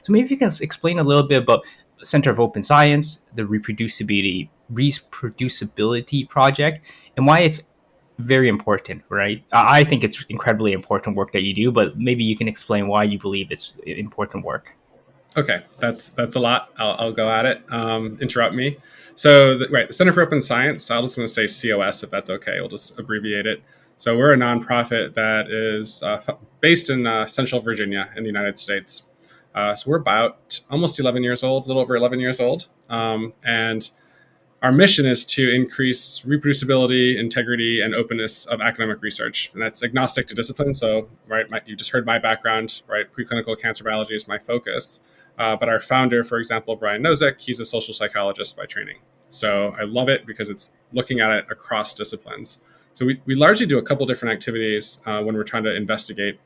So maybe you can explain a little bit about Center of Open Science, the reproducibility project, and why it's very important, right? I think it's incredibly important work that you do, but maybe you can explain why you believe it's important work. Okay, that's a lot. I'll go at it. Interrupt me. So, the Center for Open Science. I'll just want to say COS if that's okay. We'll just abbreviate it. So we're a nonprofit that is based in Central Virginia in the United States. So we're about almost 11 years old, a little over 11 years old, and our mission is to increase reproducibility, integrity, and openness of academic research, and that's agnostic to discipline. So, you just heard my background, right? Preclinical cancer biology is my focus, but our founder, for example, Brian Nosek, he's a social psychologist by training. So I love it because it's looking at it across disciplines. So we largely do a couple different activities when we're trying to investigate,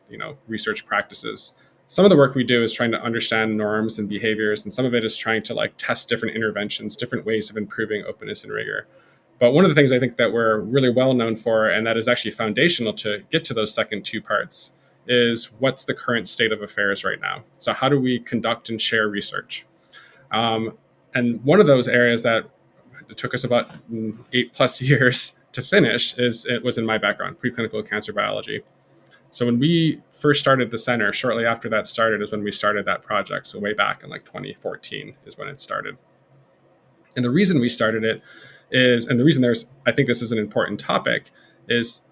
research practices. Some of the work we do is trying to understand norms and behaviors, and some of it is trying to test different interventions, different ways of improving openness and rigor. But one of the things I think that we're really well known for, and that is actually foundational to get to those second two parts, is what's the current state of affairs right now. So how do we conduct and share research? And one of those areas that it took us about 8+ years to finish it was in my background, preclinical cancer biology. So when we first started the center, shortly after that started is when we started that project. So way back in 2014 is when it started. And the reason we started it is, and the reason I think this is an important topic, is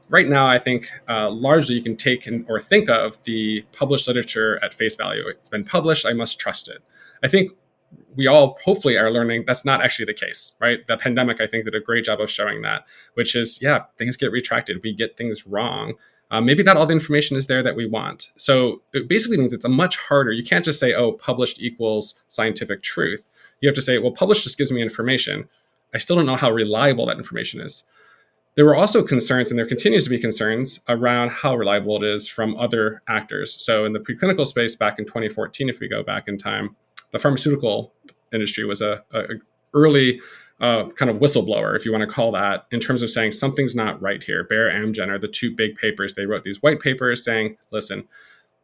right now, I think largely you can take or think of the published literature at face value. It's been published, I must trust it. I think we all hopefully are learning that's not actually the case, right? The pandemic, I think, did a great job of showing that, which is, things get retracted. We get things wrong. Maybe not all the information is there that we want. So it basically means it's a much harder. You can't just say, published equals scientific truth. You have to say, well, published just gives me information. I still don't know how reliable that information is. There were also concerns, and there continues to be concerns around how reliable it is from other actors. So in the preclinical space back in 2014, if we go back in time, the pharmaceutical industry was a early kind of whistleblower, if you want to call that, in terms of saying something's not right here. Bayer, Amgen are the two big papers. They wrote these white papers saying, listen,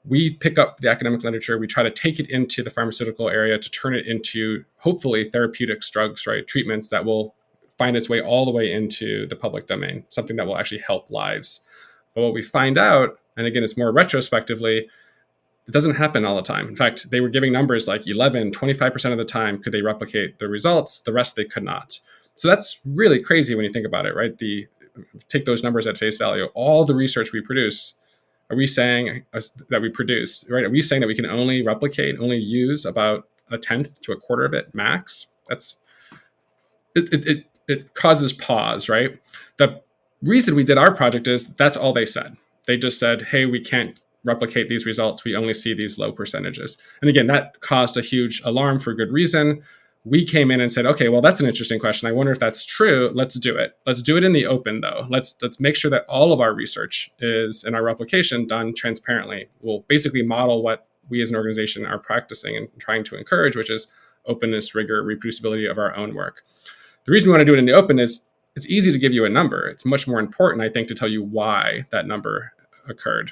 we pick up the academic literature, we try to take it into the pharmaceutical area to turn it into, hopefully, therapeutics, drugs, right, treatments that will find its way all the way into the public domain, something that will actually help lives. But what we find out, and again, it's more retrospectively, it doesn't happen all the time. In fact, they were giving numbers like 25% of the time could they replicate the results, the rest they could not. So that's really crazy when you think about it, right? Take those numbers at face value. All the research we produce, are we saying that we produce, right? Are we saying that we can only replicate, only use about 1/10 to 1/4 of it max? It causes pause, right? The reason we did our project is that's all they said. They just said, hey, we can't replicate these results. We only see these low percentages. And again, that caused a huge alarm for good reason. We came in and said, okay, well, that's an interesting question. I wonder if that's true. Let's do it. Let's do it in the open, though. Let's make sure that all of our research is in our replication done transparently. We'll basically model what we as an organization are practicing and trying to encourage, which is openness, rigor, reproducibility of our own work. The reason we want to do it in the open is it's easy to give you a number. It's much more important, I think, to tell you why that number occurred.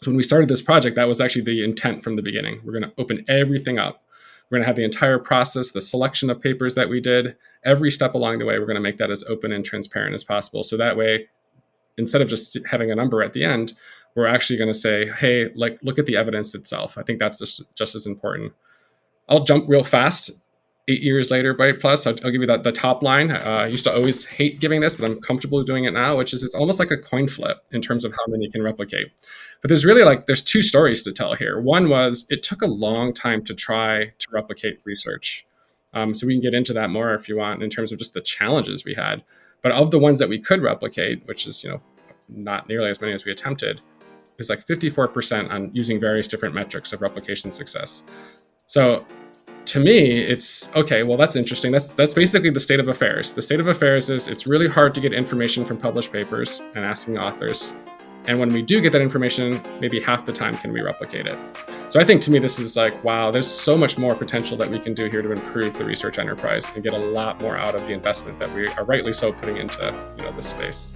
So when we started this project, that was actually the intent from the beginning. We're going to open everything up. We're going to have the entire process, the selection of papers that we did, every step along the way, we're going to make that as open and transparent as possible. So that way, instead of just having a number at the end, we're actually going to say, hey, look at the evidence itself. I think that's just as important. I'll jump real fast. 8 years later, right? Plus, I'll give you the top line. I used to always hate giving this, but I'm comfortable doing it now, which is it's almost like a coin flip in terms of how many you can replicate. But there's really there's two stories to tell here. One was it took a long time to try to replicate research. So we can get into that more if you want in terms of just the challenges we had. But of the ones that we could replicate, which is, not nearly as many as we attempted, is 54% on using various different metrics of replication success. So to me, it's okay, well, that's interesting. That's basically the state of affairs. The state of affairs is it's really hard to get information from published papers and asking authors. And when we do get that information, maybe half the time can we replicate it. So I think to me, this is wow, there's so much more potential that we can do here to improve the research enterprise and get a lot more out of the investment that we are rightly so putting into this space.